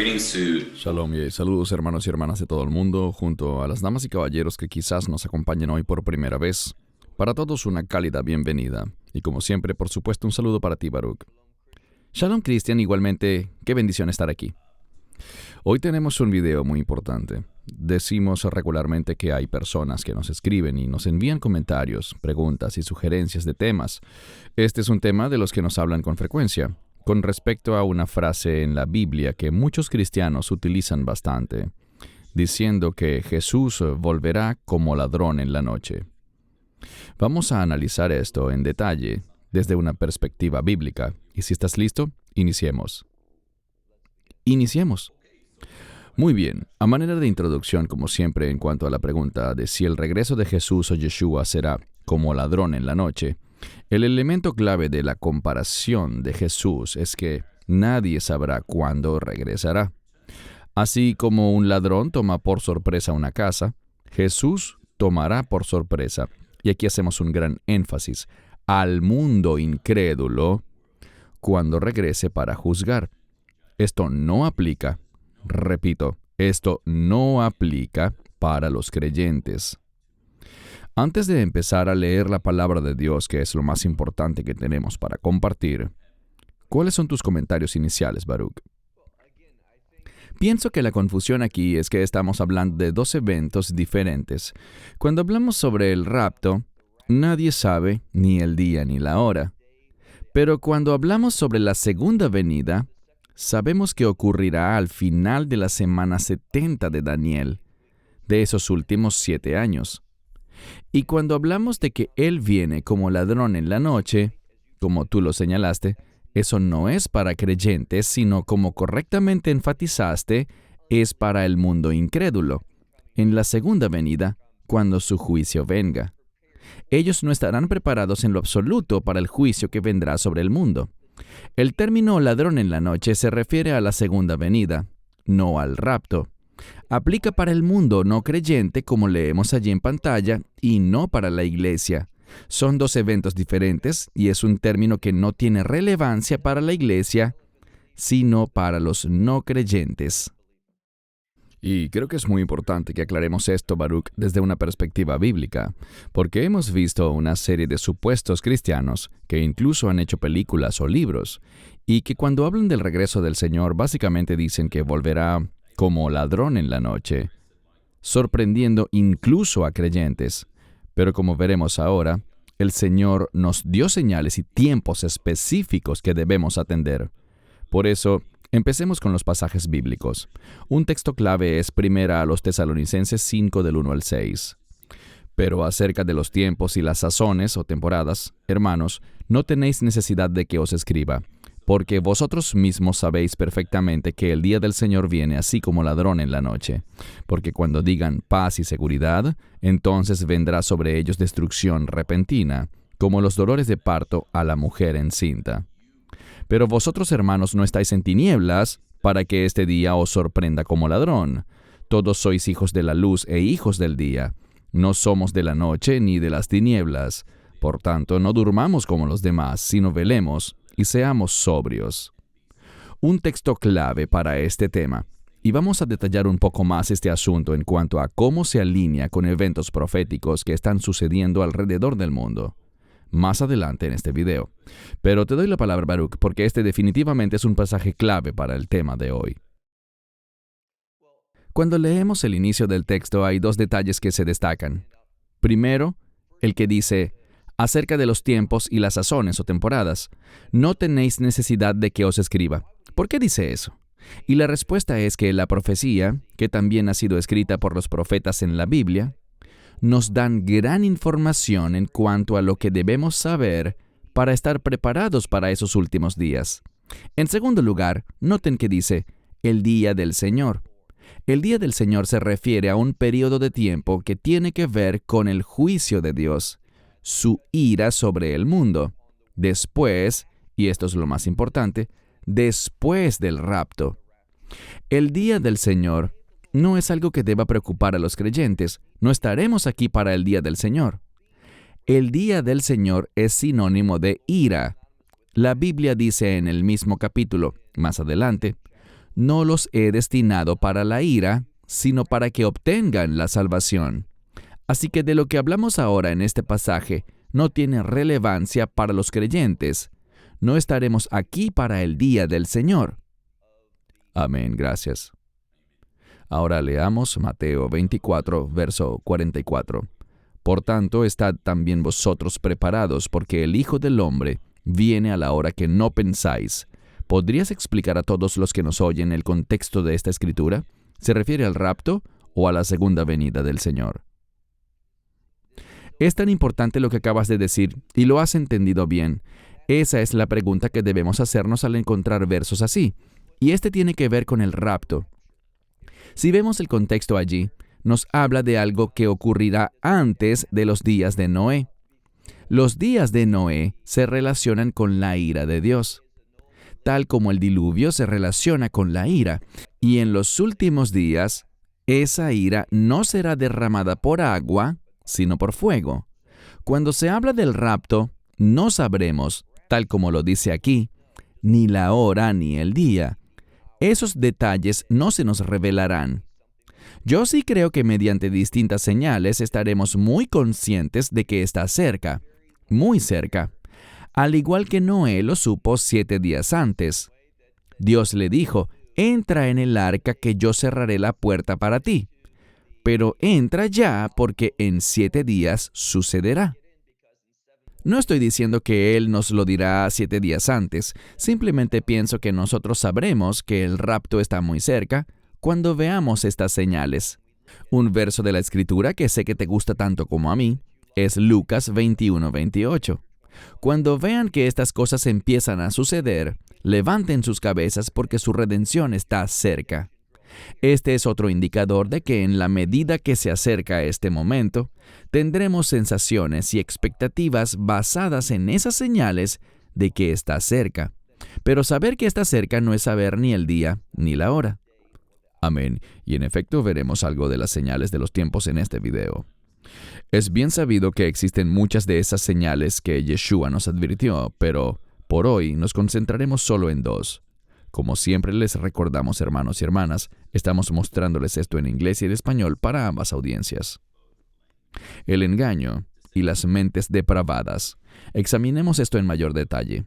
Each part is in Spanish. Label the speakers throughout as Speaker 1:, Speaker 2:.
Speaker 1: Greetings to
Speaker 2: Shalom y saludos hermanos y hermanas de todo el mundo, junto a las damas y caballeros que quizás nos acompañen hoy por primera vez. Para todos una cálida bienvenida. Y como siempre, por supuesto, un saludo para ti, Baruch. Shalom Cristian, igualmente, qué bendición estar aquí. Hoy tenemos un video muy importante. Decimos regularmente que hay personas que nos escriben y nos envían comentarios, preguntas y sugerencias de temas. Este es un tema de los que nos hablan con frecuencia, con respecto a una frase en la Biblia que muchos cristianos utilizan bastante, diciendo que Jesús volverá como ladrón en la noche. Vamos a analizar esto en detalle desde una perspectiva bíblica. Y si estás listo, iniciemos. Iniciemos. Muy bien, a manera de introducción, como siempre, en cuanto a la pregunta de si el regreso de Jesús o Yeshua será como ladrón en la noche, el elemento clave de la comparación de Jesús es que nadie sabrá cuándo regresará. Así como un ladrón toma por sorpresa una casa, Jesús tomará por sorpresa, y aquí hacemos un gran énfasis, al mundo incrédulo cuando regrese para juzgar. Esto no aplica, repito, esto no aplica para los creyentes. Antes de empezar a leer la palabra de Dios, que es lo más importante que tenemos para compartir, ¿cuáles son tus comentarios iniciales, Baruch? Pienso que la confusión aquí es que estamos hablando de dos eventos diferentes. Cuando hablamos sobre el rapto, nadie sabe ni el día ni la hora. Pero cuando hablamos sobre la segunda venida, sabemos que ocurrirá al final de la semana 70 de Daniel, de esos últimos 7 años. Y cuando hablamos de que Él viene como ladrón en la noche, como tú lo señalaste, eso no es para creyentes, sino como correctamente enfatizaste, es para el mundo incrédulo, en la segunda venida, cuando su juicio venga. Ellos no estarán preparados en lo absoluto para el juicio que vendrá sobre el mundo. El término ladrón en la noche se refiere a la segunda venida, no al rapto. Aplica para el mundo no creyente, como leemos allí en pantalla, y no para la iglesia. Son dos eventos diferentes y es un término que no tiene relevancia para la iglesia, sino para los no creyentes. Y creo que es muy importante que aclaremos esto, Baruch, desde una perspectiva bíblica, porque hemos visto una serie de supuestos cristianos que incluso han hecho películas o libros, y que cuando hablan del regreso del Señor básicamente dicen que volverá como ladrón en la noche, sorprendiendo incluso a creyentes. Pero como veremos ahora, el Señor nos dio señales y tiempos específicos que debemos atender. Por eso, empecemos con los pasajes bíblicos. Un texto clave es 1 Tesalonicenses 5 del 1 al 6. Pero acerca de los tiempos y las sazones o temporadas, hermanos, no tenéis necesidad de que os escriba, porque vosotros mismos sabéis perfectamente que el día del Señor viene así como ladrón en la noche. Porque cuando digan paz y seguridad, entonces vendrá sobre ellos destrucción repentina, como los dolores de parto a la mujer encinta. Pero vosotros, hermanos, no estáis en tinieblas, para que este día os sorprenda como ladrón. Todos sois hijos de la luz e hijos del día. No somos de la noche ni de las tinieblas. Por tanto, no durmamos como los demás, sino velemos y seamos sobrios. Un texto clave para este tema, y vamos a detallar un poco más este asunto en cuanto a cómo se alinea con eventos proféticos que están sucediendo alrededor del mundo, más adelante en este video. Pero te doy la palabra, Baruch, porque este definitivamente es un pasaje clave para el tema de hoy. Cuando leemos el inicio del texto hay dos detalles que se destacan. Primero, el que dice, acerca de los tiempos y las sazones o temporadas, no tenéis necesidad de que os escriba. ¿Por qué dice eso? Y la respuesta es que la profecía, que también ha sido escrita por los profetas en la Biblia, nos dan gran información en cuanto a lo que debemos saber para estar preparados para esos últimos días. En segundo lugar, noten que dice, el día del Señor. El día del Señor se refiere a un periodo de tiempo que tiene que ver con el juicio de Dios, su ira sobre el mundo. Después, y esto es lo más importante, después del rapto. El día del Señor no es algo que deba preocupar a los creyentes. No estaremos aquí para el día del Señor. El día del Señor es sinónimo de ira. La Biblia dice en el mismo capítulo, más adelante, no los he destinado para la ira, sino para que obtengan la salvación. Así que de lo que hablamos ahora en este pasaje no tiene relevancia para los creyentes. No estaremos aquí para el día del Señor. Amén, gracias. Ahora leamos Mateo 24, verso 44. Por tanto, estad también vosotros preparados, porque el Hijo del Hombre viene a la hora que no pensáis. ¿Podrías explicar a todos los que nos oyen el contexto de esta escritura? ¿Se refiere al rapto o a la segunda venida del Señor? Es tan importante lo que acabas de decir y lo has entendido bien. Esa es la pregunta que debemos hacernos al encontrar versos así. Y este tiene que ver con el rapto. Si vemos el contexto allí, nos habla de algo que ocurrirá antes de los días de Noé. Los días de Noé se relacionan con la ira de Dios, tal como el diluvio se relaciona con la ira. Y en los últimos días, esa ira no será derramada por agua, sino por fuego. Cuando se habla del rapto, no sabremos, tal como lo dice aquí, ni la hora ni el día. Esos detalles no se nos revelarán. Yo sí creo que mediante distintas señales estaremos muy conscientes de que está cerca, muy cerca, al igual que Noé lo supo 7 días antes. Dios le dijo, entra en el arca que yo cerraré la puerta para ti. Pero entra ya porque en 7 días sucederá. No estoy diciendo que Él nos lo dirá 7 días antes, simplemente pienso que nosotros sabremos que el rapto está muy cerca cuando veamos estas señales. Un verso de la Escritura que sé que te gusta tanto como a mí es Lucas 21:28. Cuando vean que estas cosas empiezan a suceder, levanten sus cabezas porque su redención está cerca. Este es otro indicador de que en la medida que se acerca este momento, tendremos sensaciones y expectativas basadas en esas señales de que está cerca. Pero saber que está cerca no es saber ni el día ni la hora. Amén. Y en efecto veremos algo de las señales de los tiempos en este video. Es bien sabido que existen muchas de esas señales que Yeshua nos advirtió, pero por hoy nos concentraremos solo en 2. Como siempre les recordamos, hermanos y hermanas, estamos mostrándoles esto en inglés y en español para ambas audiencias. El engaño y las mentes depravadas. Examinemos esto en mayor detalle.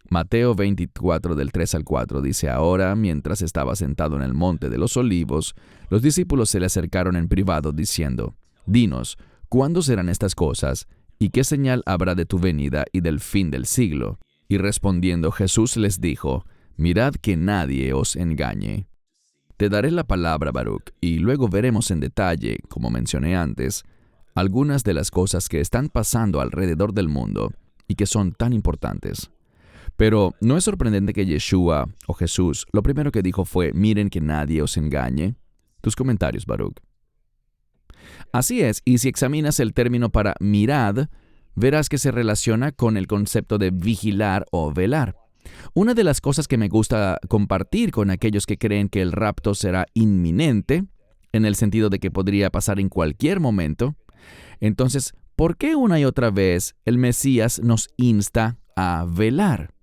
Speaker 2: Mateo 24 del 3 al 4 dice, ahora, mientras estaba sentado en el monte de los olivos, los discípulos se le acercaron en privado diciendo, dinos, ¿cuándo serán estas cosas? ¿Y qué señal habrá de tu venida y del fin del siglo? Y respondiendo Jesús les dijo, mirad que nadie os engañe. Te daré la palabra, Baruch, y luego veremos en detalle, como mencioné antes, algunas de las cosas que están pasando alrededor del mundo y que son tan importantes. Pero ¿no es sorprendente que Yeshua, o Jesús, lo primero que dijo fue, miren que nadie os engañe? Tus comentarios, Baruch. Así es, y si examinas el término para mirad, verás que se relaciona con el concepto de vigilar o velar. Una de las cosas que me gusta compartir con aquellos que creen que el rapto será inminente, en el sentido de que podría pasar en cualquier momento, entonces, ¿por qué una y otra vez el Mesías nos insta a velar?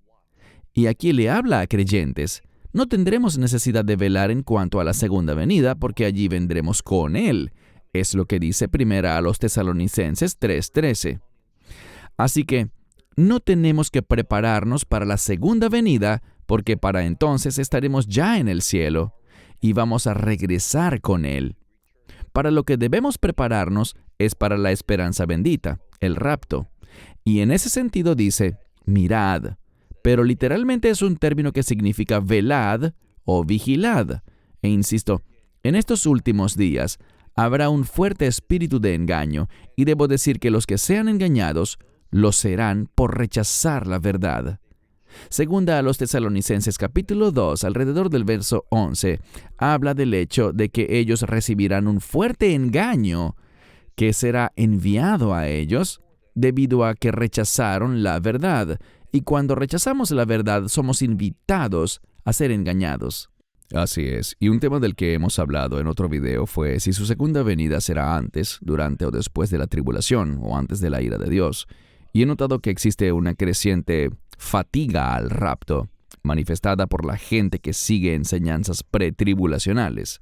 Speaker 2: Y aquí le habla a creyentes. No tendremos necesidad de velar en cuanto a la segunda venida, porque allí vendremos con Él. Es lo que dice primera a los Tesalonicenses 3:13. Así que, no tenemos que prepararnos para la segunda venida, porque para entonces estaremos ya en el cielo y vamos a regresar con Él. Para lo que debemos prepararnos es para la esperanza bendita, el rapto. Y en ese sentido dice, mirad, pero literalmente es un término que significa velad o vigilad. E insisto, en estos últimos días habrá un fuerte espíritu de engaño, y debo decir que los que sean engañados lo serán por rechazar la verdad. Segunda a los Tesalonicenses capítulo 2, alrededor del verso 11, habla del hecho de que ellos recibirán un fuerte engaño que será enviado a ellos debido a que rechazaron la verdad. Y cuando rechazamos la verdad, somos invitados a ser engañados. Así es, y un tema del que hemos hablado en otro video fue si su segunda venida será antes, durante o después de la tribulación o antes de la ira de Dios. Y he notado que existe una creciente fatiga al rapto. manifestada por la gente que sigue enseñanzas pretribulacionales.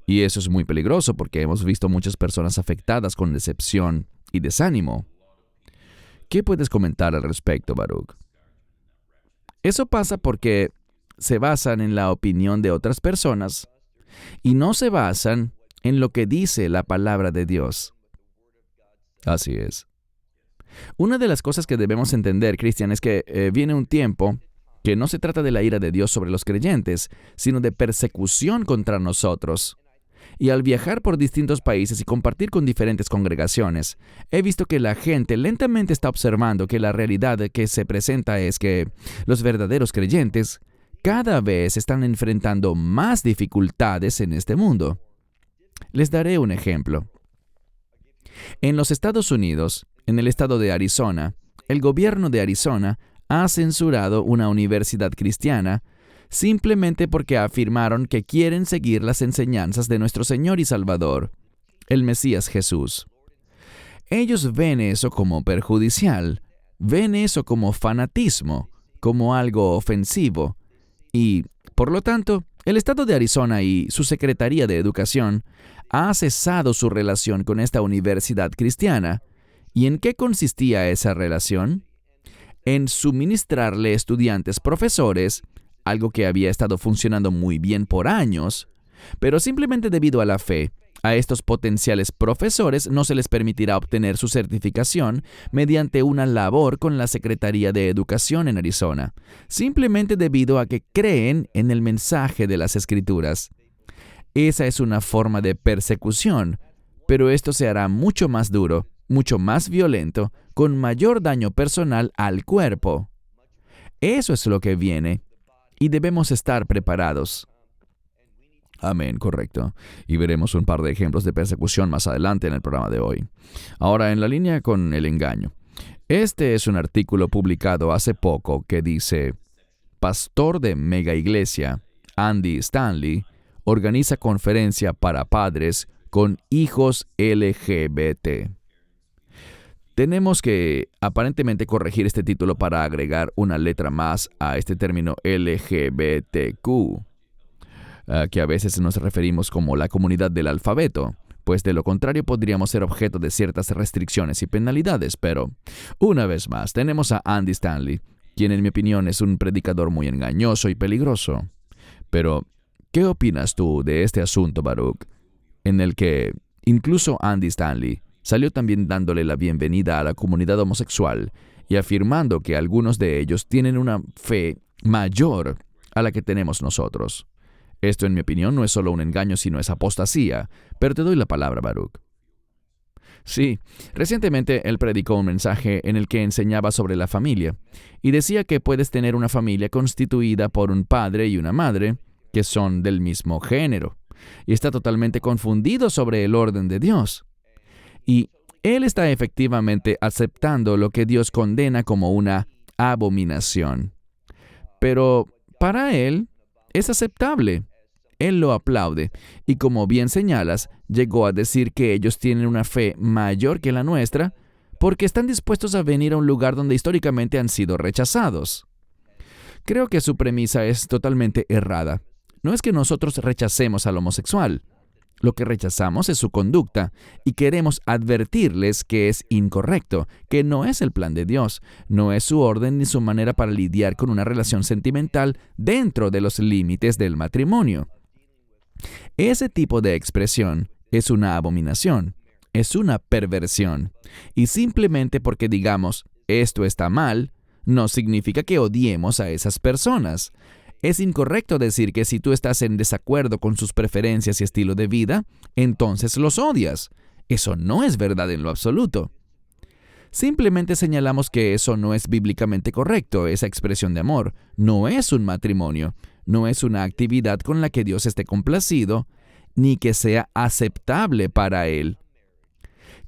Speaker 2: Y eso es muy peligroso porque hemos visto muchas personas afectadas con decepción y desánimo. ¿Qué puedes comentar al respecto, Baruch? Eso pasa porque se basan en la opinión de otras personas y no se basan en lo que dice la palabra de Dios. Así es. Una de las cosas que debemos entender, Cristian, es que viene un tiempo que no se trata de la ira de Dios sobre los creyentes, sino de persecución contra nosotros. Y al viajar por distintos países y compartir con diferentes congregaciones, he visto que la gente lentamente está observando que la realidad que se presenta es que los verdaderos creyentes cada vez están enfrentando más dificultades en este mundo. Les daré un ejemplo. En los Estados Unidos, en el estado de Arizona, el gobierno de Arizona ha censurado una universidad cristiana simplemente porque afirmaron que quieren seguir las enseñanzas de nuestro Señor y Salvador, el Mesías Jesús. Ellos ven eso como perjudicial, ven eso como fanatismo, como algo ofensivo, y, por lo tanto, el estado de Arizona y su Secretaría de Educación ha cesado su relación con esta universidad cristiana. ¿Y en qué consistía esa relación? En suministrarle estudiantes profesores, algo que había estado funcionando muy bien por años, pero simplemente debido a la fe, a estos potenciales profesores no se les permitirá obtener su certificación mediante una labor con la Secretaría de Educación en Arizona, simplemente debido a que creen en el mensaje de las Escrituras. Esa es una forma de persecución, pero esto se hará mucho más duro, mucho más violento, con mayor daño personal al cuerpo. Eso es lo que viene, y debemos estar preparados. Amén, correcto. Y veremos un par de ejemplos de persecución más adelante en el programa de hoy. Ahora, en la línea con el engaño. Este es un artículo publicado hace poco que dice: pastor de mega iglesia, Andy Stanley, organiza conferencia para padres con hijos LGBT. Tenemos que aparentemente corregir este título para agregar una letra más a este término LGBTQ, que a veces nos referimos como la comunidad del alfabeto, pues de lo contrario podríamos ser objeto de ciertas restricciones y penalidades. Pero, una vez más, tenemos a Andy Stanley, quien en mi opinión es un predicador muy engañoso y peligroso. Pero, ¿qué opinas tú de este asunto, Baruch, en el que incluso Andy Stanley salió también dándole la bienvenida a la comunidad homosexual y afirmando que algunos de ellos tienen una fe mayor a la que tenemos nosotros? Esto, en mi opinión, no es solo un engaño, sino es apostasía. Pero te doy la palabra, Baruch. Sí, recientemente él predicó un mensaje en el que enseñaba sobre la familia, y decía que puedes tener una familia constituida por un padre y una madre que son del mismo género, y está totalmente confundido sobre el orden de Dios. Y él está efectivamente aceptando lo que Dios condena como una abominación. Pero para él es aceptable. Él lo aplaude, y como bien señalas, llegó a decir que ellos tienen una fe mayor que la nuestra porque están dispuestos a venir a un lugar donde históricamente han sido rechazados. Creo que su premisa es totalmente errada. No es que nosotros rechacemos al homosexual. Lo que rechazamos es su conducta, y queremos advertirles que es incorrecto, que no es el plan de Dios, no es su orden ni su manera para lidiar con una relación sentimental dentro de los límites del matrimonio. Ese tipo de expresión es una abominación, es una perversión, y simplemente porque digamos esto está mal, no significa que odiemos a esas personas. Es incorrecto decir que si tú estás en desacuerdo con sus preferencias y estilo de vida, entonces los odias. Eso no es verdad en lo absoluto. Simplemente señalamos que eso no es bíblicamente correcto, esa expresión de amor. No es un matrimonio, no es una actividad con la que Dios esté complacido, ni que sea aceptable para Él.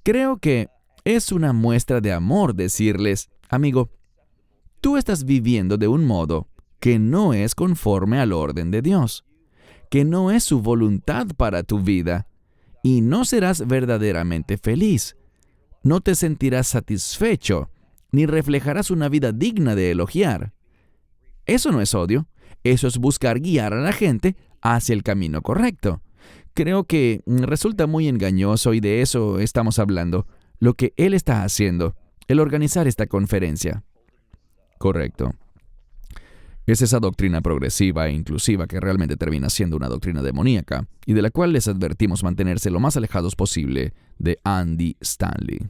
Speaker 2: Creo que es una muestra de amor decirles: amigo, tú estás viviendo de un modo que no es conforme al orden de Dios, que no es su voluntad para tu vida, y no serás verdaderamente feliz. No te sentirás satisfecho, ni reflejarás una vida digna de elogiar. Eso no es odio, eso es buscar guiar a la gente hacia el camino correcto. Creo que resulta muy engañoso y de eso estamos hablando, lo que él está haciendo, el organizar esta conferencia. Correcto. Es esa doctrina progresiva e inclusiva que realmente termina siendo una doctrina demoníaca y de la cual les advertimos mantenerse lo más alejados posible de Andy Stanley.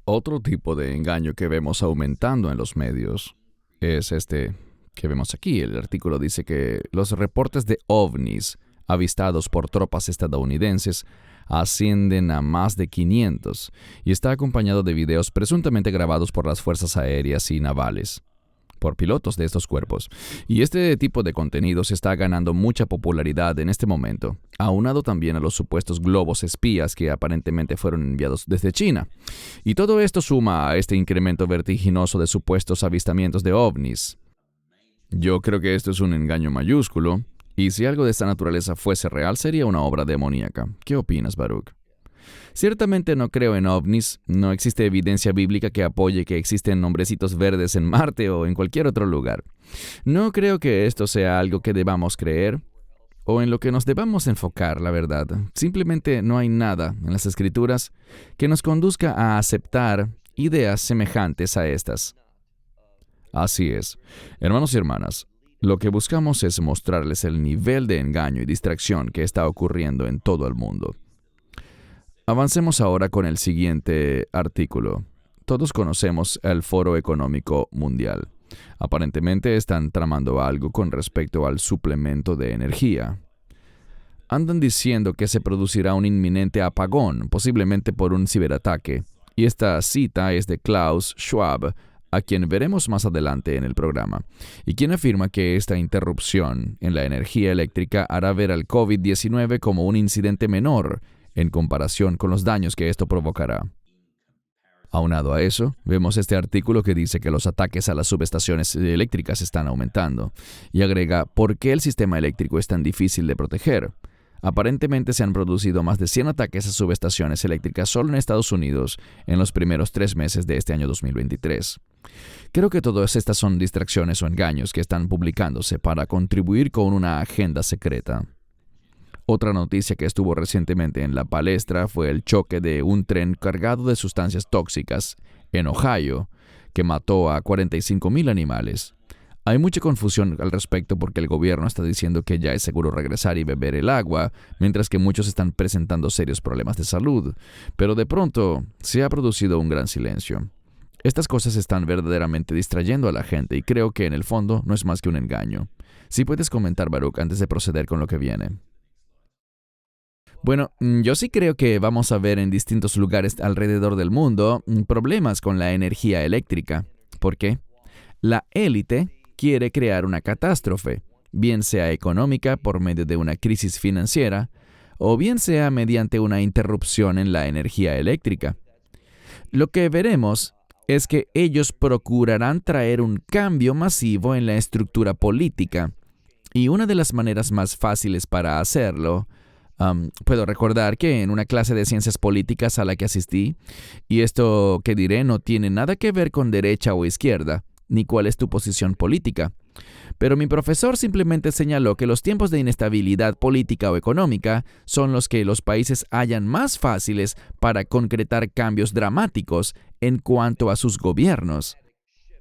Speaker 2: Otro tipo de engaño que vemos aumentando en los medios es este que vemos aquí. El artículo dice que los reportes de ovnis avistados por tropas estadounidenses ascienden a más de 500 y está acompañado de videos presuntamente grabados por las fuerzas aéreas y navales, por pilotos de estos cuerpos. Y este tipo de contenidos está ganando mucha popularidad en este momento, aunado también a los supuestos globos espías que aparentemente fueron enviados desde China. Y todo esto suma a este incremento vertiginoso de supuestos avistamientos de ovnis. Yo creo que esto es un engaño mayúsculo, y si algo de esta naturaleza fuese real, sería una obra demoníaca. ¿Qué opinas, Baruch? Ciertamente no creo en ovnis, no existe evidencia bíblica que apoye que existen hombrecitos verdes en Marte o en cualquier otro lugar. No creo que esto sea algo que debamos creer o en lo que nos debamos enfocar, la verdad. Simplemente no hay nada en las Escrituras que nos conduzca a aceptar ideas semejantes a estas. Así es. Hermanos y hermanas, lo que buscamos es mostrarles el nivel de engaño y distracción que está ocurriendo en todo el mundo. Avancemos ahora con el siguiente artículo. Todos conocemos el Foro Económico Mundial. Aparentemente están tramando algo con respecto al suplemento de energía. Andan diciendo que se producirá un inminente apagón, posiblemente por un ciberataque. Y esta cita es de Klaus Schwab, a quien veremos más adelante en el programa, y quien afirma que esta interrupción en la energía eléctrica hará ver al COVID-19 como un incidente menor en comparación con los daños que esto provocará. Aunado a eso, vemos este artículo que dice que los ataques a las subestaciones eléctricas están aumentando, y agrega ¿por qué el sistema eléctrico es tan difícil de proteger? Aparentemente se han producido más de 100 ataques a subestaciones eléctricas solo en Estados Unidos en los primeros 3 meses de este año 2023. Creo que todas estas son distracciones o engaños que están publicándose para contribuir con una agenda secreta. Otra noticia que estuvo recientemente en la palestra fue el choque de un tren cargado de sustancias tóxicas en Ohio, que mató a 45,000 animales. Hay mucha confusión al respecto porque el gobierno está diciendo que ya es seguro regresar y beber el agua, mientras que muchos están presentando serios problemas de salud. Pero de pronto se ha producido un gran silencio. Estas cosas están verdaderamente distrayendo a la gente y creo que en el fondo no es más que un engaño. Si puedes comentar, Baruch, antes de proceder con lo que viene. Bueno, yo sí creo que vamos a ver en distintos lugares alrededor del mundo problemas con la energía eléctrica. ¿Por qué? La élite quiere crear una catástrofe, bien sea económica por medio de una crisis financiera, o bien sea mediante una interrupción en la energía eléctrica. Lo que veremos es que ellos procurarán traer un cambio masivo en la estructura política, y una de las maneras más fáciles para hacerlo, puedo recordar que en una clase de ciencias políticas a la que asistí, y esto que diré no tiene nada que ver con derecha o izquierda, ni cuál es tu posición política. Pero mi profesor simplemente señaló que los tiempos de inestabilidad política o económica son los que los países hallan más fáciles para concretar cambios dramáticos en cuanto a sus gobiernos.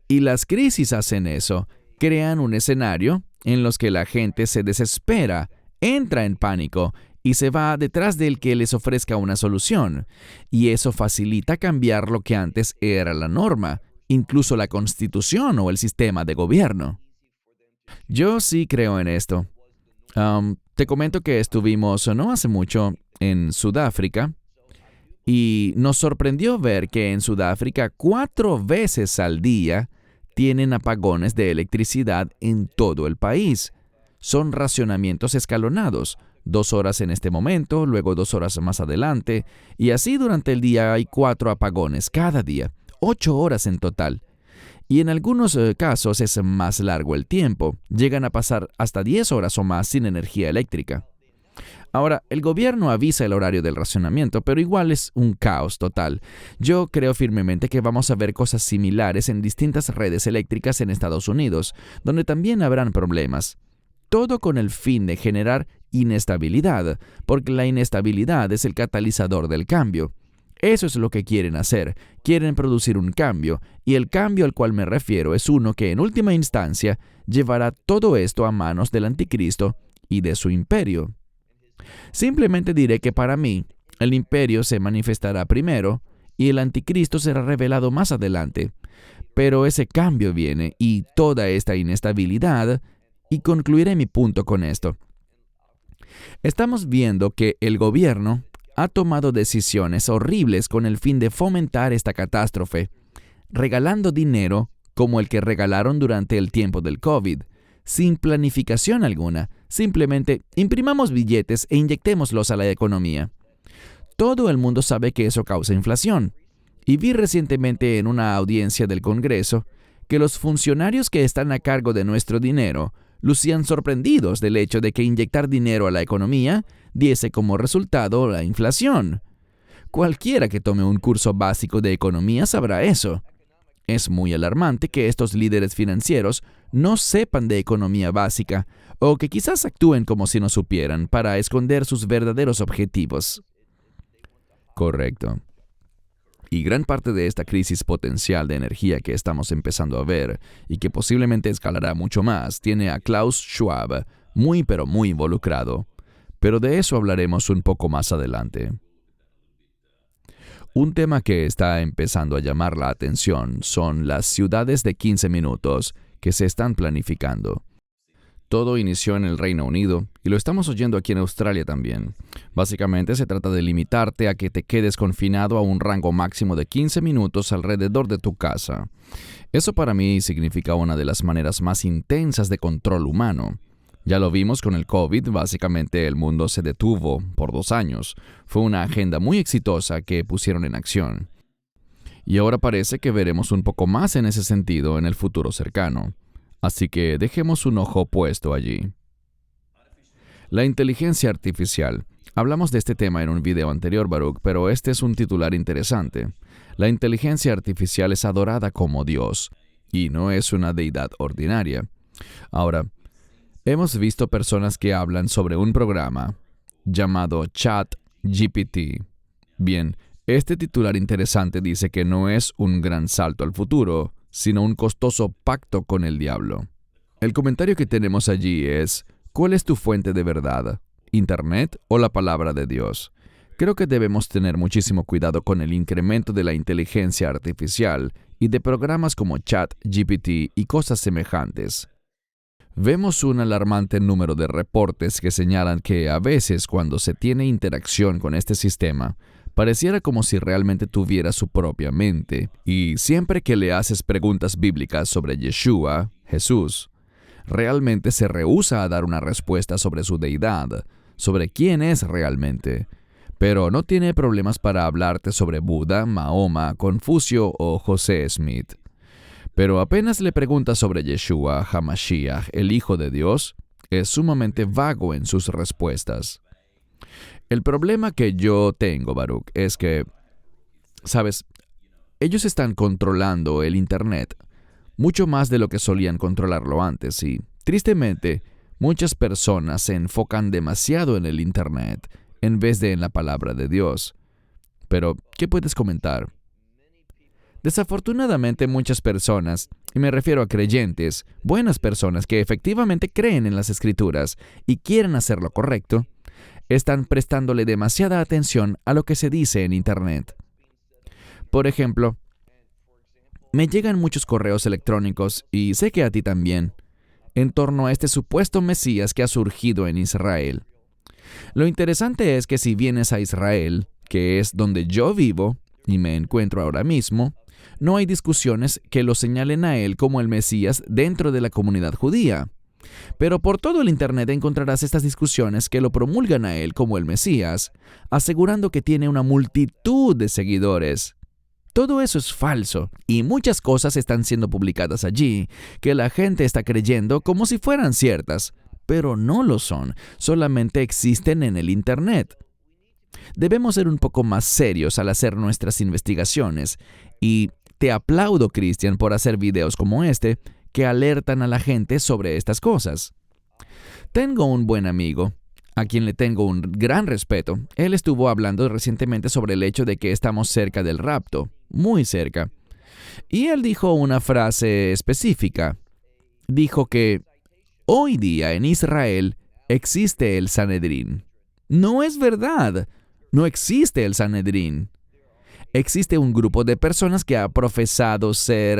Speaker 2: Y las crisis hacen eso, crean un escenario en los que la gente se desespera, entra en pánico y se va detrás del que les ofrezca una solución. Y eso facilita cambiar lo que antes era la norma, incluso la constitución o el sistema de gobierno. Yo sí creo en esto. Te comento que estuvimos no hace mucho en Sudáfrica y nos sorprendió ver que en Sudáfrica 4 veces al día tienen apagones de electricidad en todo el país. Son racionamientos escalonados, 2 horas en este momento, luego 2 horas más adelante, y así durante el día hay 4 apagones cada día, 8 horas en total. Y en algunos casos es más largo el tiempo, llegan a pasar hasta 10 horas o más sin energía eléctrica. Ahora, el gobierno avisa el horario del racionamiento, pero igual es un caos total. Yo creo firmemente que vamos a ver cosas similares en distintas redes eléctricas en Estados Unidos, donde también habrán problemas. Todo con el fin de generar inestabilidad, porque la inestabilidad es el catalizador del cambio. Eso es lo que quieren hacer. Quieren producir un cambio, y el cambio al cual me refiero es uno que en última instancia llevará todo esto a manos del anticristo y de su imperio. Simplemente diré que para mí, el imperio se manifestará primero y el anticristo será revelado más adelante. Pero ese cambio viene y toda esta inestabilidad, y concluiré mi punto con esto. Estamos viendo que el gobierno ha tomado decisiones horribles con el fin de fomentar esta catástrofe, regalando dinero como el que regalaron durante el tiempo del COVID, sin planificación alguna. Simplemente imprimamos billetes e inyectémoslos a la economía. Todo el mundo sabe que eso causa inflación. Y vi recientemente en una audiencia del Congreso que los funcionarios que están a cargo de nuestro dinero lucían sorprendidos del hecho de que inyectar dinero a la economía diese como resultado la inflación. Cualquiera que tome un curso básico de economía sabrá eso. Es muy alarmante que estos líderes financieros no sepan de economía básica o que quizás actúen como si no supieran para esconder sus verdaderos objetivos. Correcto. Y gran parte de esta crisis potencial de energía que estamos empezando a ver y que posiblemente escalará mucho más tiene a Klaus Schwab muy pero muy involucrado. Pero de eso hablaremos un poco más adelante. Un tema que está empezando a llamar la atención son las ciudades de 15 minutos que se están planificando. Todo inició en el Reino Unido y lo estamos oyendo aquí en Australia también. Básicamente se trata de limitarte a que te quedes confinado a un rango máximo de 15 minutos alrededor de tu casa. Eso para mí significa una de las maneras más intensas de control humano. Ya lo vimos con el COVID, básicamente el mundo se detuvo por 2 años. Fue una agenda muy exitosa que pusieron en acción. Y ahora parece que veremos un poco más en ese sentido en el futuro cercano. Así que dejemos un ojo puesto allí. La inteligencia artificial. Hablamos de este tema en un video anterior, Baruch, pero este es un titular interesante. La inteligencia artificial es adorada como Dios, y no es una deidad ordinaria. Ahora, hemos visto personas que hablan sobre un programa llamado ChatGPT. Bien, este titular interesante dice que no es un gran salto al futuro, sino un costoso pacto con el diablo. El comentario que tenemos allí es, ¿cuál es tu fuente de verdad? ¿Internet o la palabra de Dios? Creo que debemos tener muchísimo cuidado con el incremento de la inteligencia artificial y de programas como ChatGPT y cosas semejantes. Vemos un alarmante número de reportes que señalan que a veces cuando se tiene interacción con este sistema, pareciera como si realmente tuviera su propia mente, y siempre que le haces preguntas bíblicas sobre Yeshua, Jesús, realmente se rehúsa a dar una respuesta sobre su deidad, sobre quién es realmente, pero no tiene problemas para hablarte sobre Buda, Mahoma, Confucio o José Smith. Pero apenas le preguntas sobre Yeshua, HaMashiach, el Hijo de Dios, es sumamente vago en sus respuestas. El problema que yo tengo, Baruch, es que, ¿sabes? Ellos están controlando el Internet mucho más de lo que solían controlarlo antes y, tristemente, muchas personas se enfocan demasiado en el Internet en vez de en la palabra de Dios. Pero, ¿qué puedes comentar? Desafortunadamente muchas personas, y me refiero a creyentes, buenas personas que efectivamente creen en las Escrituras y quieren hacer lo correcto, están prestándole demasiada atención a lo que se dice en Internet. Por ejemplo, me llegan muchos correos electrónicos, y sé que a ti también, en torno a este supuesto Mesías que ha surgido en Israel. Lo interesante es que si vienes a Israel, que es donde yo vivo y me encuentro ahora mismo, no hay discusiones que lo señalen a él como el Mesías dentro de la comunidad judía. Pero por todo el Internet encontrarás estas discusiones que lo promulgan a él como el Mesías, asegurando que tiene una multitud de seguidores. Todo eso es falso, y muchas cosas están siendo publicadas allí que la gente está creyendo como si fueran ciertas, pero no lo son, solamente existen en el Internet. Debemos ser un poco más serios al hacer nuestras investigaciones, y te aplaudo, Christian, por hacer videos como este que alertan a la gente sobre estas cosas. Tengo un buen amigo, a quien le tengo un gran respeto. Él estuvo hablando recientemente sobre el hecho de que estamos cerca del rapto, muy cerca. Y él dijo una frase específica. Dijo que hoy día en Israel existe el Sanedrín. No es verdad. No existe el Sanedrín. Existe un grupo de personas que ha profesado ser...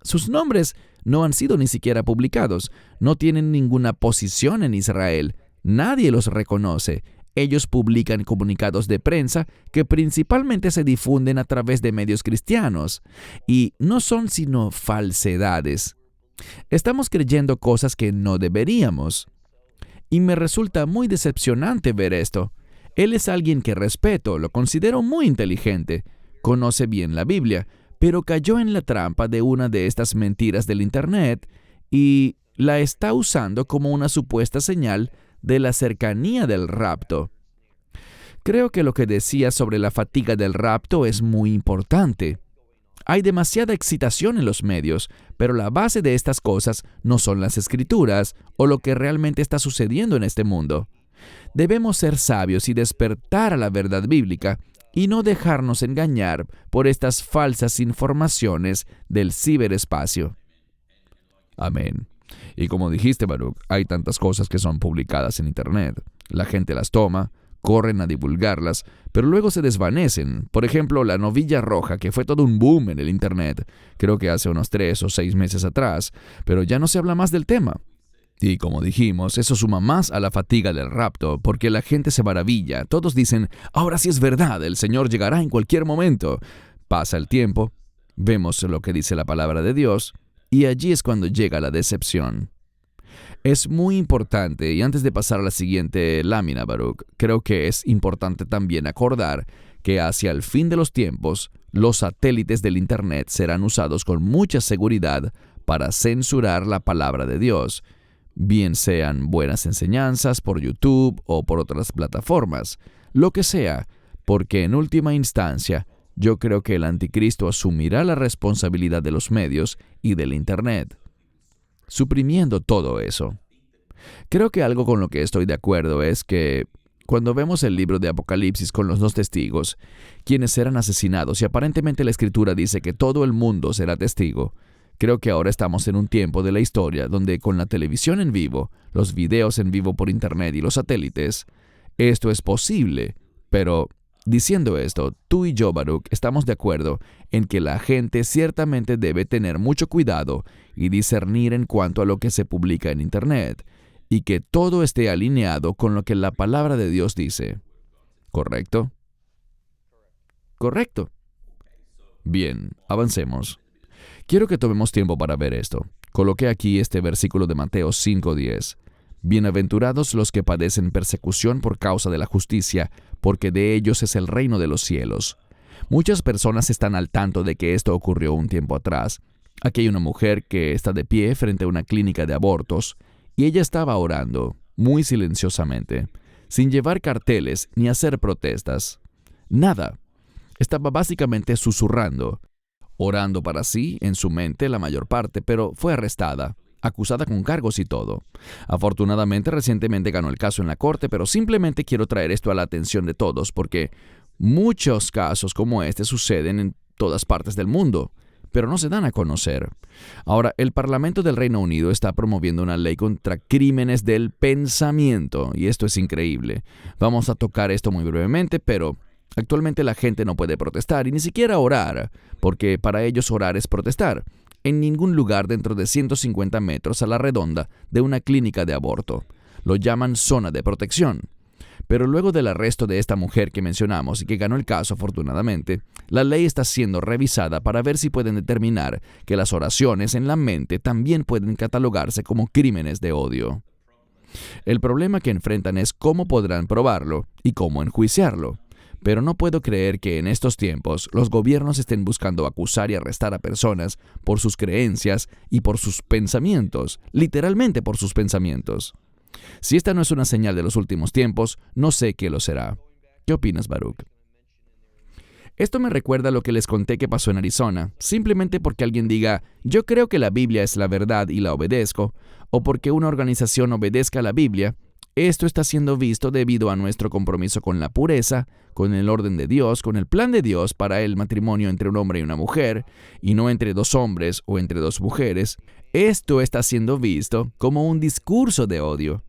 Speaker 2: sus nombres no han sido ni siquiera publicados. No tienen ninguna posición en Israel. Nadie los reconoce. Ellos publican comunicados de prensa que principalmente se difunden a través de medios cristianos. Y no son sino falsedades. Estamos creyendo cosas que no deberíamos. Y me resulta muy decepcionante ver esto. Él es alguien que respeto, lo considero muy inteligente, conoce bien la Biblia, pero cayó en la trampa de una de estas mentiras del Internet y la está usando como una supuesta señal de la cercanía del rapto. Creo que lo que decía sobre la fatiga del rapto es muy importante. Hay demasiada excitación en los medios, pero la base de estas cosas no son las Escrituras o lo que realmente está sucediendo en este mundo. Debemos ser sabios y despertar a la verdad bíblica y no dejarnos engañar por estas falsas informaciones del ciberespacio. Amén. Y como dijiste, Baruch, hay tantas cosas que son publicadas en Internet. La gente las toma, corren a divulgarlas, pero luego se desvanecen. Por ejemplo, la novilla roja, que fue todo un boom en el Internet, creo que hace unos 3 o 6 meses atrás, pero ya no se habla más del tema. Y como dijimos, eso suma más a la fatiga del rapto, porque la gente se maravilla. Todos dicen, ahora sí es verdad, el Señor llegará en cualquier momento. Pasa el tiempo, vemos lo que dice la palabra de Dios, y allí es cuando llega la decepción. Es muy importante, y antes de pasar a la siguiente lámina, Baruch, creo que es importante también acordar que hacia el fin de los tiempos, los satélites del Internet serán usados con mucha seguridad para censurar la palabra de Dios, bien sean buenas enseñanzas por YouTube o por otras plataformas, lo que sea, porque en última instancia, yo creo que el anticristo asumirá la responsabilidad de los medios y del Internet, suprimiendo todo eso. Creo que algo con lo que estoy de acuerdo es que cuando vemos el libro de Apocalipsis con los 2 testigos, quienes serán asesinados, y aparentemente la Escritura dice que todo el mundo será testigo, creo que ahora estamos en un tiempo de la historia donde con la televisión en vivo, los videos en vivo por Internet y los satélites, esto es posible. Pero, diciendo esto, tú y yo, Baruch, estamos de acuerdo en que la gente ciertamente debe tener mucho cuidado y discernir en cuanto a lo que se publica en Internet, y que todo esté alineado con lo que la palabra de Dios dice. ¿Correcto? Correcto. Bien, avancemos. Quiero que tomemos tiempo para ver esto. Coloqué aquí este versículo de Mateo 5:10. Bienaventurados los que padecen persecución por causa de la justicia, porque de ellos es el reino de los cielos. Muchas personas están al tanto de que esto ocurrió un tiempo atrás. Aquí hay una mujer que está de pie frente a una clínica de abortos, y ella estaba orando, muy silenciosamente, sin llevar carteles ni hacer protestas. Nada. Estaba básicamente susurrando, orando para sí, en su mente la mayor parte, pero fue arrestada, acusada con cargos y todo. Afortunadamente, recientemente ganó el caso en la corte, pero simplemente quiero traer esto a la atención de todos, porque muchos casos como este suceden en todas partes del mundo, pero no se dan a conocer. Ahora, el Parlamento del Reino Unido está promoviendo una ley contra crímenes del pensamiento, y esto es increíble. Vamos a tocar esto muy brevemente, pero actualmente la gente no puede protestar y ni siquiera orar, porque para ellos orar es protestar, en ningún lugar dentro de 150 metros a la redonda de una clínica de aborto. Lo llaman zona de protección. Pero luego del arresto de esta mujer que mencionamos y que ganó el caso afortunadamente, la ley está siendo revisada para ver si pueden determinar que las oraciones en la mente también pueden catalogarse como crímenes de odio. El problema que enfrentan es cómo podrán probarlo y cómo enjuiciarlo. Pero no puedo creer que en estos tiempos los gobiernos estén buscando acusar y arrestar a personas por sus creencias y por sus pensamientos, literalmente por sus pensamientos. Si esta no es una señal de los últimos tiempos, no sé qué lo será. ¿Qué opinas, Baruch? Esto me recuerda lo que les conté que pasó en Arizona, simplemente porque alguien diga, yo creo que la Biblia es la verdad y la obedezco, o porque una organización obedezca a la Biblia. Esto está siendo visto debido a nuestro compromiso con la pureza, con el orden de Dios, con el plan de Dios para el matrimonio entre un hombre y una mujer, y no entre dos hombres o entre dos mujeres. Esto está siendo visto como un discurso de odio.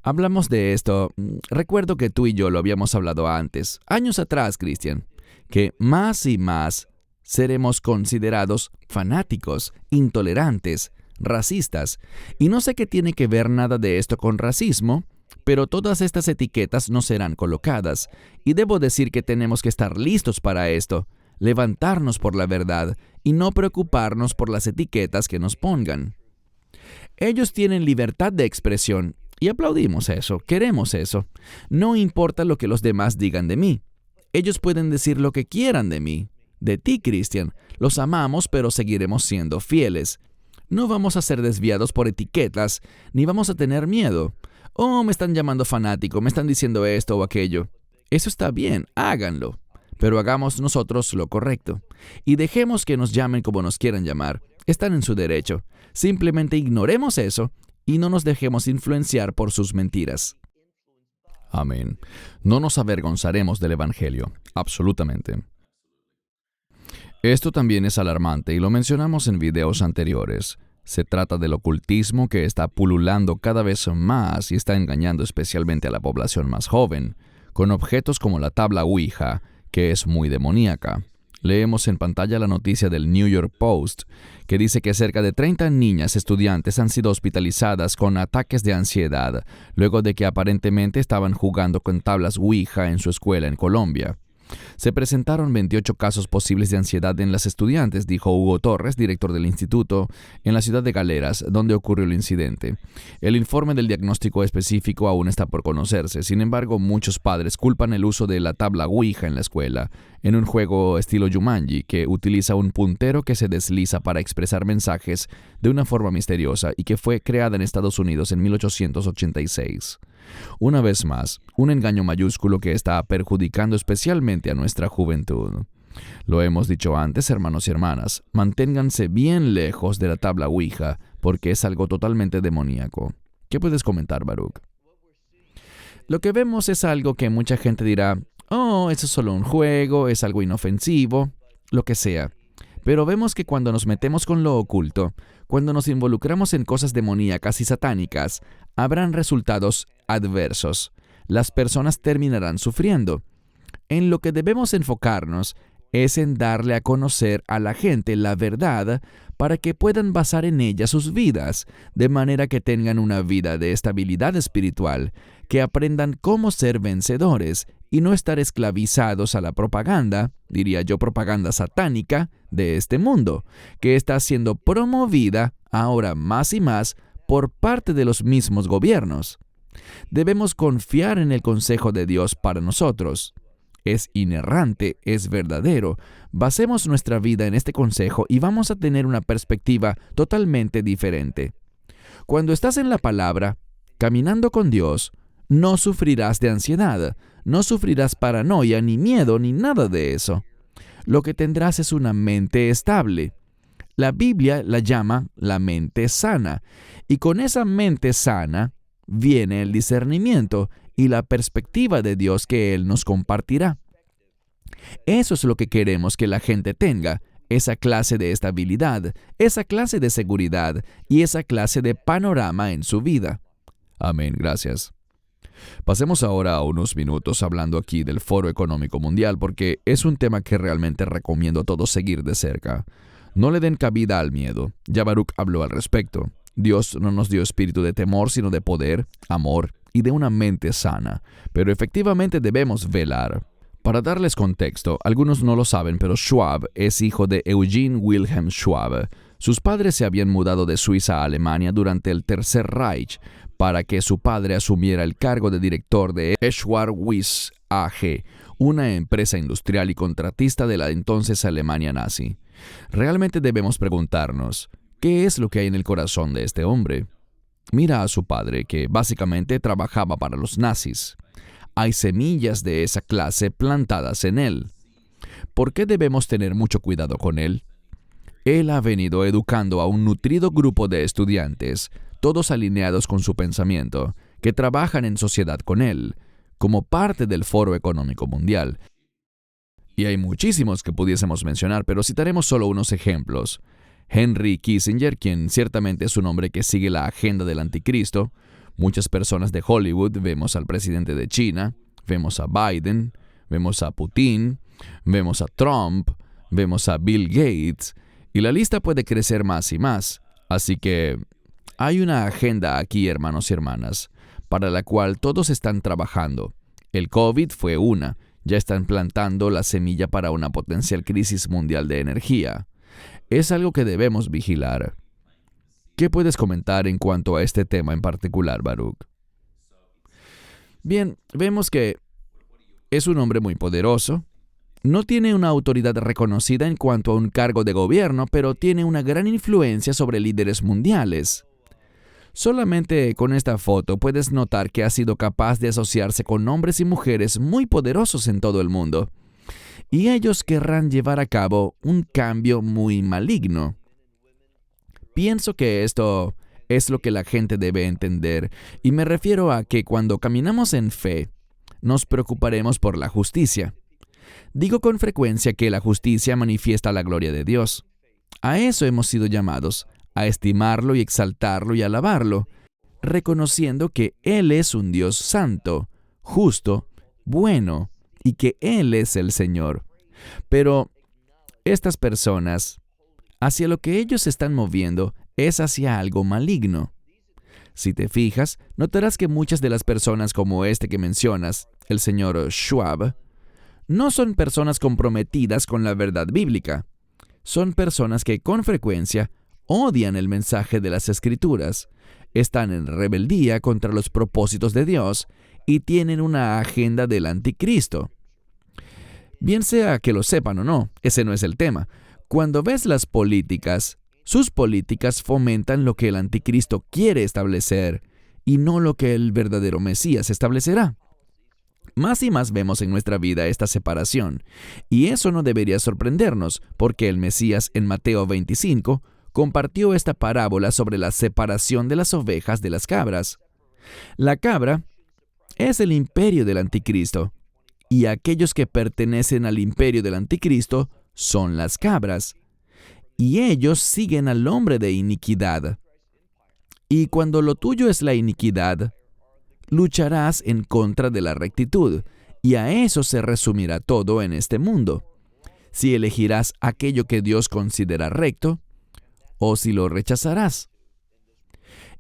Speaker 2: Hablamos de esto, recuerdo que tú y yo lo habíamos hablado antes, años atrás, Christian, que más y más seremos considerados fanáticos, intolerantes, racistas. Y no sé qué tiene que ver nada de esto con racismo, pero todas estas etiquetas nos serán colocadas. Y debo decir que tenemos que estar listos para esto, levantarnos por la verdad y no preocuparnos por las etiquetas que nos pongan. Ellos tienen libertad de expresión y aplaudimos eso, queremos eso. No importa lo que los demás digan de mí. Ellos pueden decir lo que quieran de mí. De ti, Christian, los amamos, pero seguiremos siendo fieles. No vamos a ser desviados por etiquetas, ni vamos a tener miedo. Oh, me están llamando fanático, me están diciendo esto o aquello. Eso está bien, háganlo. Pero hagamos nosotros lo correcto. Y dejemos que nos llamen como nos quieran llamar. Están en su derecho. Simplemente ignoremos eso y no nos dejemos influenciar por sus mentiras. Amén. No nos avergonzaremos del Evangelio. Absolutamente. Esto también es alarmante y lo mencionamos en videos anteriores. Se trata del ocultismo que está pululando cada vez más y está engañando especialmente a la población más joven, con objetos como la tabla Ouija, que es muy demoníaca. Leemos en pantalla la noticia del New York Post, que dice que cerca de 30 niñas estudiantes han sido hospitalizadas con ataques de ansiedad, luego de que aparentemente estaban jugando con tablas Ouija en su escuela en Colombia. Se presentaron 28 casos posibles de ansiedad en las estudiantes, dijo Hugo Torres, director del instituto, en la ciudad de Galeras, donde ocurrió el incidente. El informe del diagnóstico específico aún está por conocerse. Sin embargo, muchos padres culpan el uso de la tabla Ouija en la escuela, en un juego estilo Jumanji, que utiliza un puntero que se desliza para expresar mensajes de una forma misteriosa y que fue creada en Estados Unidos en 1886. Una vez más, un engaño mayúsculo que está perjudicando especialmente a nuestra juventud. Lo hemos dicho antes, hermanos y hermanas, manténganse bien lejos de la tabla Ouija, porque es algo totalmente demoníaco. ¿Qué puedes comentar, Baruch? Lo que vemos es algo que mucha gente dirá, oh, eso es solo un juego, es algo inofensivo, lo que sea. Pero vemos que cuando nos metemos con lo oculto, cuando nos involucramos en cosas demoníacas y satánicas, habrán resultados adversos. Las personas terminarán sufriendo. En lo que debemos enfocarnos es en darle a conocer a la gente la verdad para que puedan basar en ella sus vidas, de manera que tengan una vida de estabilidad espiritual, que aprendan cómo ser vencedores y no estar esclavizados a la propaganda, diría yo propaganda satánica, de este mundo, que está siendo promovida ahora más y más por parte de los mismos gobiernos. Debemos confiar en el consejo de Dios para nosotros. Es inerrante, es verdadero. Basemos nuestra vida en este consejo y vamos a tener una perspectiva totalmente diferente. Cuando estás en la palabra, caminando con Dios, no sufrirás de ansiedad, no sufrirás paranoia, ni miedo, ni nada de eso. Lo que tendrás es una mente estable. La Biblia la llama la mente sana, y con esa mente sana viene el discernimiento y la perspectiva de Dios que Él nos compartirá. Eso es lo que queremos que la gente tenga, esa clase de estabilidad, esa clase de seguridad y esa clase de panorama en su vida. Amén, gracias. Pasemos ahora a unos minutos hablando aquí del Foro Económico Mundial, porque es un tema que realmente recomiendo a todos seguir de cerca. No le den cabida al miedo. Ya Baruch habló al respecto. Dios no nos dio espíritu de temor, sino de poder, amor y de una mente sana. Pero efectivamente debemos velar. Para darles contexto, algunos no lo saben, pero Schwab es hijo de Eugene Wilhelm Schwab. Sus padres se habían mudado de Suiza a Alemania durante el Tercer Reich para que su padre asumiera el cargo de director de Schwarz AG, una empresa industrial y contratista de la entonces Alemania nazi. Realmente debemos preguntarnos, ¿qué es lo que hay en el corazón de este hombre? Mira a su padre, que básicamente trabajaba para los nazis. Hay semillas de esa clase plantadas en él. ¿Por qué debemos tener mucho cuidado con él? Él ha venido educando a un nutrido grupo de estudiantes, todos alineados con su pensamiento, que trabajan en sociedad con él, como parte del Foro Económico Mundial. Y hay muchísimos que pudiésemos mencionar, pero citaremos solo unos ejemplos. Henry Kissinger, quien ciertamente es un hombre que sigue la agenda del anticristo. Muchas personas de Hollywood, vemos al presidente de China, vemos a Biden, vemos a Putin, vemos a Trump, vemos a Bill Gates, y la lista puede crecer más y más. Así que hay una agenda aquí, hermanos y hermanas, para la cual todos están trabajando. El COVID fue una. Ya están plantando la semilla para una potencial crisis mundial de energía. Es algo que debemos vigilar. ¿Qué puedes comentar en cuanto a este tema en particular, Baruch? Bien, vemos que es un hombre muy poderoso. No tiene una autoridad reconocida en cuanto a un cargo de gobierno, pero tiene una gran influencia sobre líderes mundiales. Solamente con esta foto puedes notar que ha sido capaz de asociarse con hombres y mujeres muy poderosos en todo el mundo. Y ellos querrán llevar a cabo un cambio muy maligno. Pienso que esto es lo que la gente debe entender, y me refiero a que cuando caminamos en fe, nos preocuparemos por la justicia. Digo con frecuencia que la justicia manifiesta la gloria de Dios. A eso hemos sido llamados, a estimarlo y exaltarlo y alabarlo, reconociendo que Él es un Dios santo, justo, bueno, y que Él es el Señor. Pero estas personas, hacia lo que ellos se están moviendo, es hacia algo maligno. Si te fijas, notarás que muchas de las personas como este que mencionas, el señor Schwab, no son personas comprometidas con la verdad bíblica. Son personas que con frecuencia odian el mensaje de las Escrituras, están en rebeldía contra los propósitos de Dios y tienen una agenda del anticristo. Bien sea que lo sepan o no, ese no es el tema. Cuando ves las políticas, sus políticas fomentan lo que el anticristo quiere establecer y no lo que el verdadero Mesías establecerá. Más y más vemos en nuestra vida esta separación, y eso no debería sorprendernos, porque el Mesías en Mateo 25 compartió esta parábola sobre la separación de las ovejas de las cabras. La cabra es el imperio del anticristo, y aquellos que pertenecen al imperio del anticristo son las cabras, y ellos siguen al hombre de iniquidad. Y cuando lo tuyo es la iniquidad, lucharás en contra de la rectitud, y a eso se resumirá todo en este mundo. Si elegirás aquello que Dios considera recto, o si lo rechazarás.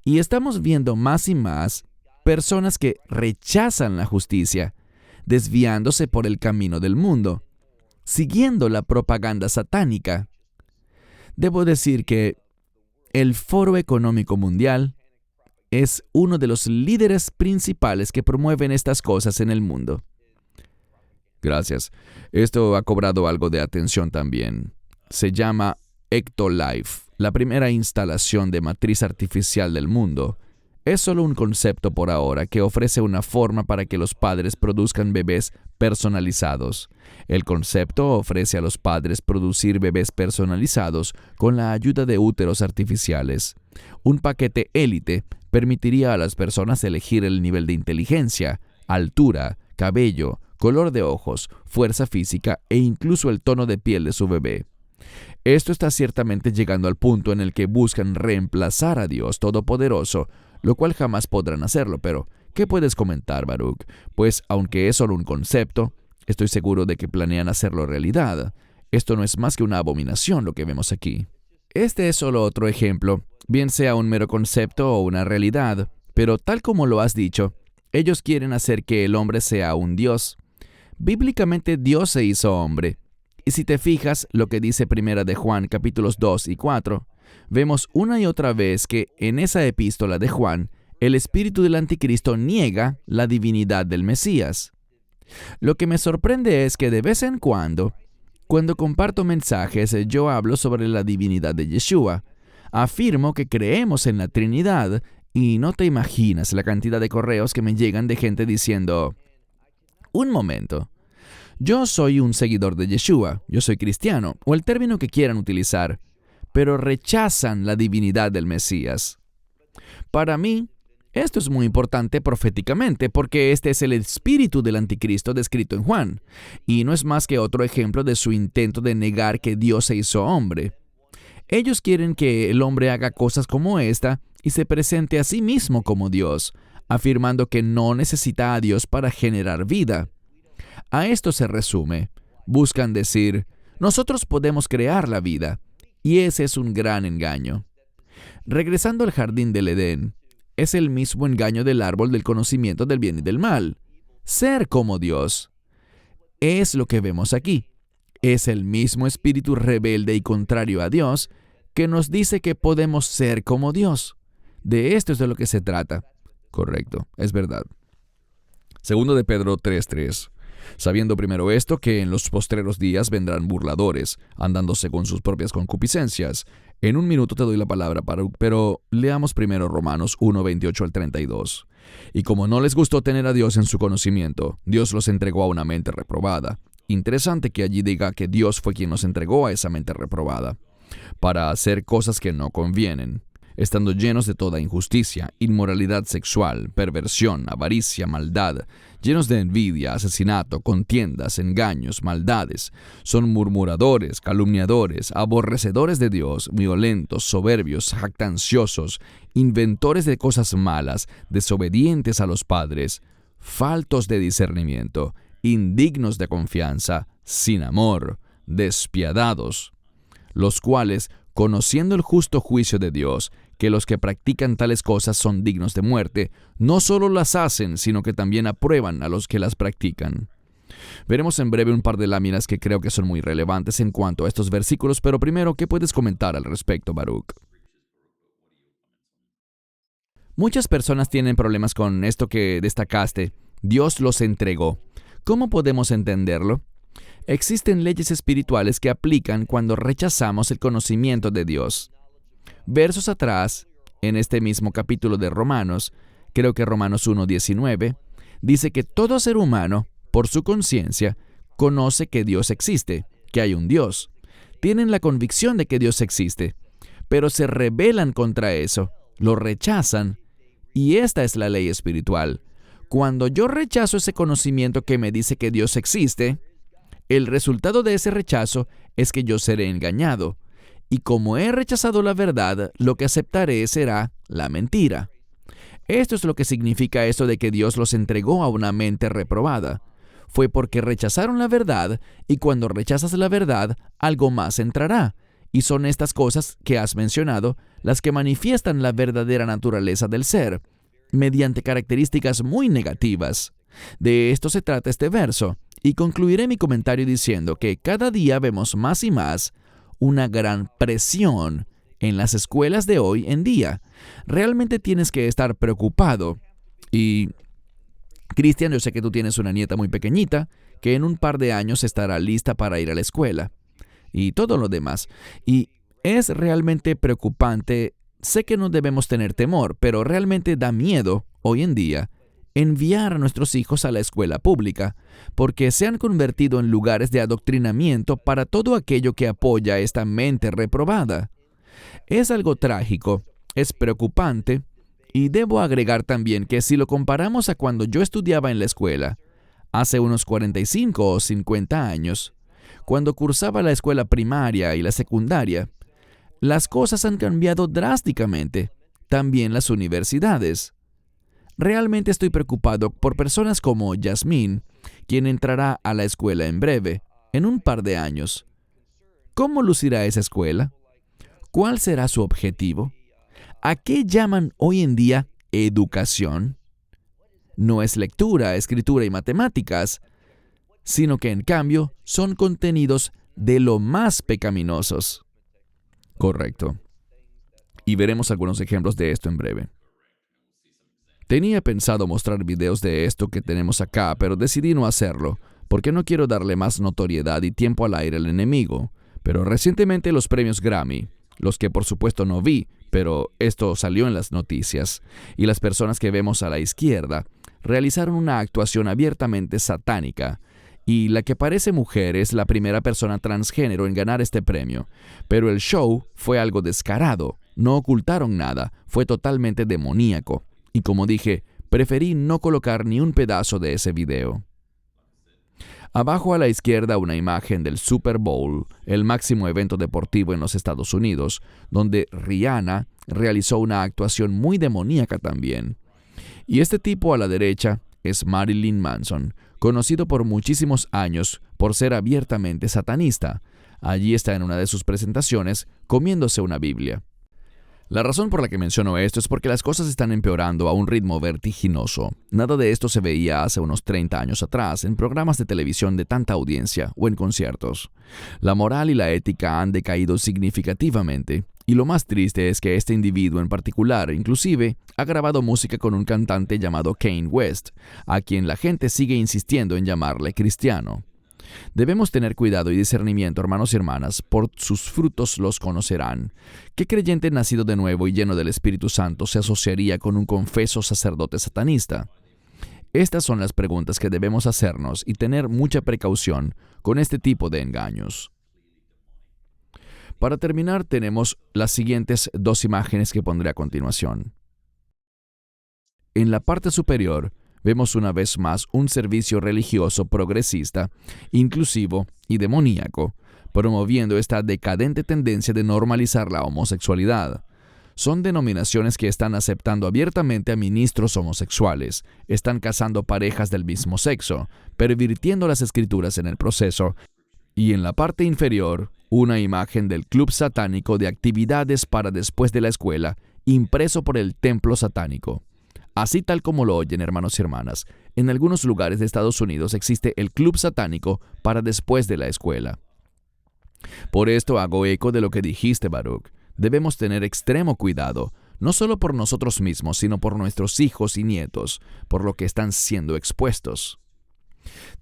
Speaker 2: Y estamos viendo más y más personas que rechazan la justicia, desviándose por el camino del mundo, siguiendo la propaganda satánica. Debo decir que el Foro Económico Mundial es uno de los líderes principales que promueven estas cosas en el mundo. Gracias. Esto ha cobrado algo de atención también. Se llama Ectolife, la primera instalación de matriz artificial del mundo. Es solo un concepto por ahora que ofrece una forma para que los padres produzcan bebés personalizados. El concepto ofrece a los padres producir bebés personalizados con la ayuda de úteros artificiales. Un paquete élite permitiría a las personas elegir el nivel de inteligencia, altura, cabello, color de ojos, fuerza física e incluso el tono de piel de su bebé. Esto está ciertamente llegando al punto en el que buscan reemplazar a Dios Todopoderoso, lo cual jamás podrán hacerlo, pero ¿qué puedes comentar, Baruch? Pues aunque es solo un concepto, estoy seguro de que planean hacerlo realidad. Esto no es más que una abominación lo que vemos aquí. Este es solo otro ejemplo, bien sea un mero concepto o una realidad, pero tal como lo has dicho, ellos quieren hacer que el hombre sea un Dios. Bíblicamente Dios se hizo hombre. Y si te fijas lo que dice Primera de Juan capítulos 2 y 4, vemos una y otra vez que en esa epístola de Juan, el espíritu del anticristo niega la divinidad del Mesías. Lo que me sorprende es que de vez en cuando comparto mensajes, yo hablo sobre la divinidad de Yeshua. Afirmo que creemos en la Trinidad Y no te imaginas la cantidad de correos que me llegan de gente diciendo, un momento, yo soy un seguidor de Yeshua, yo soy cristiano, o el término que quieran utilizar, pero rechazan la divinidad del Mesías. Para mí, esto es muy importante proféticamente porque este es el espíritu del anticristo descrito en Juan, y no es más que otro ejemplo de su intento de negar que Dios se hizo hombre. Ellos quieren que el hombre haga cosas como esta y se presente a sí mismo como Dios, afirmando que no necesita a Dios para generar vida. A esto se resume. Buscan decir, nosotros podemos crear la vida, y ese es un gran engaño. Regresando al jardín del Edén, es el mismo engaño del árbol del conocimiento del bien y del mal. Ser como Dios. Es lo que vemos aquí. Es el mismo espíritu rebelde y contrario a Dios que nos dice que podemos ser como Dios. De esto es de lo que se trata. Correcto, es verdad. Segundo de Pedro 3:3. Sabiendo primero esto, que en los postreros días vendrán burladores, andando según sus propias concupiscencias. En un minuto te doy la palabra, pero leamos primero Romanos 1:28 al 32. Y como no les gustó tener a Dios en su conocimiento, Dios los entregó a una mente reprobada. Interesante que allí diga que Dios fue quien nos entregó a esa mente reprobada, para hacer cosas que no convienen, estando llenos de toda injusticia, inmoralidad sexual, perversión, avaricia, maldad, llenos de envidia, asesinato, contiendas, engaños, maldades. Son murmuradores, calumniadores, aborrecedores de Dios, violentos, soberbios, jactanciosos, inventores de cosas malas, desobedientes a los padres, faltos de discernimiento, indignos de confianza, sin amor, despiadados, los cuales, conociendo el justo juicio de Dios, que los que practican tales cosas son dignos de muerte, no solo las hacen, sino que también aprueban a los que las practican. Veremos en breve un par de láminas que creo que son muy relevantes en cuanto a estos versículos, pero primero, ¿qué puedes comentar al respecto, Baruch? Muchas personas tienen problemas con esto que destacaste. Dios los entregó. ¿Cómo podemos entenderlo? Existen leyes espirituales que aplican cuando rechazamos el conocimiento de Dios. Versos atrás, en este mismo capítulo de Romanos, creo que Romanos 1:19, dice que todo ser humano, por su conciencia, conoce que Dios existe, que hay un Dios. Tienen la convicción de que Dios existe, pero se rebelan contra eso, lo rechazan, y esta es la ley espiritual. Cuando yo rechazo ese conocimiento que me dice que Dios existe, el resultado de ese rechazo es que yo seré engañado. Y como he rechazado la verdad, lo que aceptaré será la mentira. Esto es lo que significa esto de que Dios los entregó a una mente reprobada. Fue porque rechazaron la verdad, y cuando rechazas la verdad, algo más entrará. Y son estas cosas que has mencionado las que manifiestan la verdadera naturaleza del ser, mediante características muy negativas. De esto se trata este verso, y concluiré mi comentario diciendo que cada día vemos más y más una gran presión en las escuelas de hoy en día. Realmente tienes que estar preocupado. Y, Cristian, yo sé que tú tienes una nieta muy pequeñita que en un par de años estará lista para ir a la escuela y todo lo demás. Y es realmente preocupante. Sé que no debemos tener temor, pero realmente da miedo hoy en día enviar a nuestros hijos a la escuela pública, porque se han convertido en lugares de adoctrinamiento para todo aquello que apoya esta mente reprobada. Es algo trágico, es preocupante, y debo agregar también que si lo comparamos a cuando yo estudiaba en la escuela, hace unos 45 o 50 años, cuando cursaba la escuela primaria y la secundaria, las cosas han cambiado drásticamente, también las universidades. Realmente estoy preocupado por personas como Yasmín, quien entrará a la escuela en breve, en un par de años. ¿Cómo lucirá esa escuela? ¿Cuál será su objetivo? ¿A qué llaman hoy en día educación? No es lectura, escritura y matemáticas, sino que en cambio son contenidos de lo más pecaminosos. Correcto. Y veremos algunos ejemplos de esto en breve. Tenía pensado mostrar videos de esto que tenemos acá, pero decidí no hacerlo, porque no quiero darle más notoriedad y tiempo al aire al enemigo. Pero recientemente los premios Grammy, los que por supuesto no vi, pero esto salió en las noticias, y las personas que vemos a la izquierda realizaron una actuación abiertamente satánica, y la que parece mujer es la primera persona transgénero en ganar este premio. Pero el show fue algo descarado, no ocultaron nada, fue totalmente demoníaco. Y como dije, preferí no colocar ni un pedazo de ese video. Abajo a la izquierda una imagen del Super Bowl, el máximo evento deportivo en los Estados Unidos, donde Rihanna realizó una actuación muy demoníaca también. Y este tipo a la derecha es Marilyn Manson, conocido por muchísimos años por ser abiertamente satanista. Allí está en una de sus presentaciones comiéndose una Biblia. La razón por la que menciono esto es porque las cosas están empeorando a un ritmo vertiginoso. Nada de esto se veía hace unos 30 años atrás en programas de televisión de tanta audiencia o en conciertos. La moral y la ética han decaído significativamente, y lo más triste es que este individuo en particular, inclusive, ha grabado música con un cantante llamado Kanye West, a quien la gente sigue insistiendo en llamarle cristiano. Debemos tener cuidado y discernimiento, hermanos y hermanas, por sus frutos los conocerán. ¿Qué creyente nacido de nuevo y lleno del Espíritu Santo se asociaría con un confeso sacerdote satanista? Estas son las preguntas que debemos hacernos y tener mucha precaución con este tipo de engaños. Para terminar, tenemos las siguientes dos imágenes que pondré a continuación. En la parte superior, vemos una vez más un servicio religioso progresista, inclusivo y demoníaco, promoviendo esta decadente tendencia de normalizar la homosexualidad. Son denominaciones que están aceptando abiertamente a ministros homosexuales, están casando parejas del mismo sexo, pervirtiendo las escrituras en el proceso, y en la parte inferior, una imagen del club satánico de actividades para después de la escuela, impreso por el templo satánico. Así tal como lo oyen, hermanos y hermanas, en algunos lugares de Estados Unidos existe el club satánico para después de la escuela. Por esto hago eco de lo que dijiste, Baruch. Debemos tener extremo cuidado, no solo por nosotros mismos, sino por nuestros hijos y nietos, por lo que están siendo expuestos.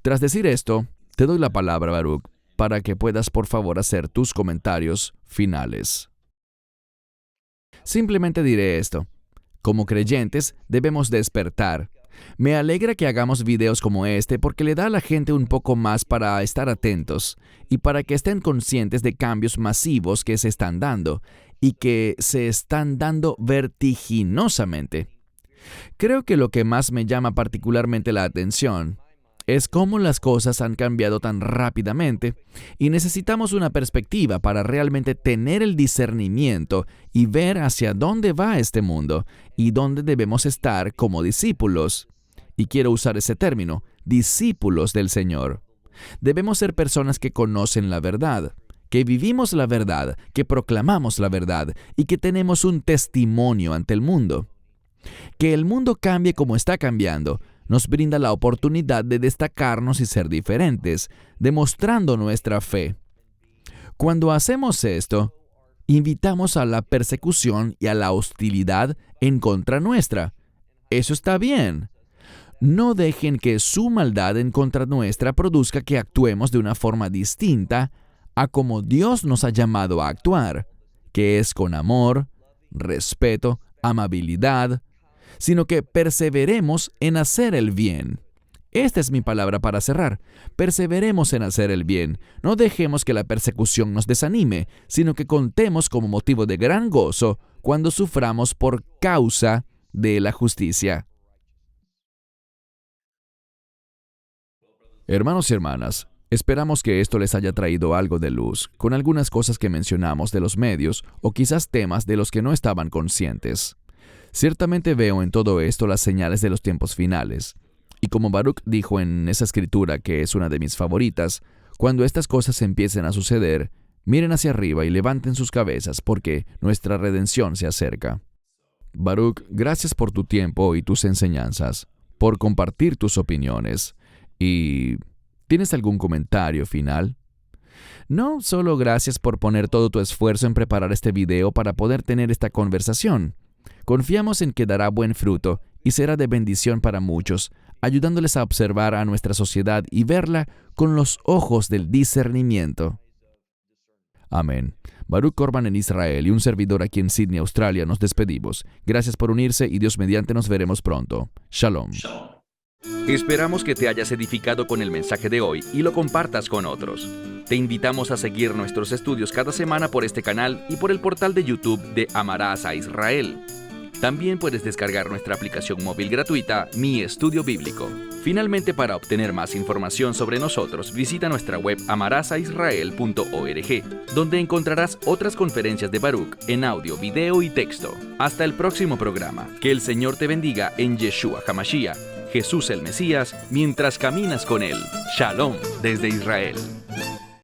Speaker 2: Tras decir esto, te doy la palabra, Baruch, para que puedas por favor hacer tus comentarios finales. Simplemente diré esto. Como creyentes, debemos despertar. Me alegra que hagamos videos como este porque le da a la gente un poco más para estar atentos y para que estén conscientes de cambios masivos que se están dando y que se están dando vertiginosamente. Creo que lo que más me llama particularmente la atención es cómo las cosas han cambiado tan rápidamente y necesitamos una perspectiva para realmente tener el discernimiento y ver hacia dónde va este mundo y dónde debemos estar como discípulos. Y quiero usar ese término, discípulos del Señor. Debemos ser personas que conocen la verdad, que vivimos la verdad, que proclamamos la verdad y que tenemos un testimonio ante el mundo. Que el mundo cambie como está cambiando nos brinda la oportunidad de destacarnos y ser diferentes, demostrando nuestra fe. Cuando hacemos esto, invitamos a la persecución y a la hostilidad en contra nuestra. Eso está bien. No dejen que su maldad en contra nuestra produzca que actuemos de una forma distinta a como Dios nos ha llamado a actuar, que es con amor, respeto, amabilidad, sino que perseveremos en hacer el bien. Esta es mi palabra para cerrar. Perseveremos en hacer el bien. No dejemos que la persecución nos desanime, sino que contemos como motivo de gran gozo cuando suframos por causa de la justicia. Hermanos y hermanas, esperamos que esto les haya traído algo de luz, con algunas cosas que mencionamos de los medios o quizás temas de los que no estaban conscientes. Ciertamente veo en todo esto las señales de los tiempos finales. Y como Baruch dijo en esa escritura que es una de mis favoritas, cuando estas cosas empiecen a suceder, miren hacia arriba y levanten sus cabezas porque nuestra redención se acerca. Baruch, gracias por tu tiempo y tus enseñanzas, por compartir tus opiniones. ¿Y tienes algún comentario final? No, solo gracias por poner todo tu esfuerzo en preparar este video para poder tener esta conversación. Confiamos en que dará buen fruto y será de bendición para muchos, ayudándoles a observar a nuestra sociedad y verla con los ojos del discernimiento. Amén. Baruch Corban en Israel y un servidor aquí en Sydney, Australia, nos despedimos. Gracias por unirse y Dios mediante nos veremos pronto. Shalom.
Speaker 1: Esperamos que te hayas edificado con el mensaje de hoy y lo compartas con otros. Te invitamos a seguir nuestros estudios cada semana por este canal y por el portal de YouTube de Amarás a Israel. También puedes descargar nuestra aplicación móvil gratuita, Mi Estudio Bíblico. Finalmente, para obtener más información sobre nosotros, visita nuestra web amarasaisrael.org, donde encontrarás otras conferencias de Baruch en audio, video y texto. Hasta el próximo programa. Que el Señor te bendiga en Yeshua HaMashiach, Jesús el Mesías, mientras caminas con Él. Shalom desde Israel.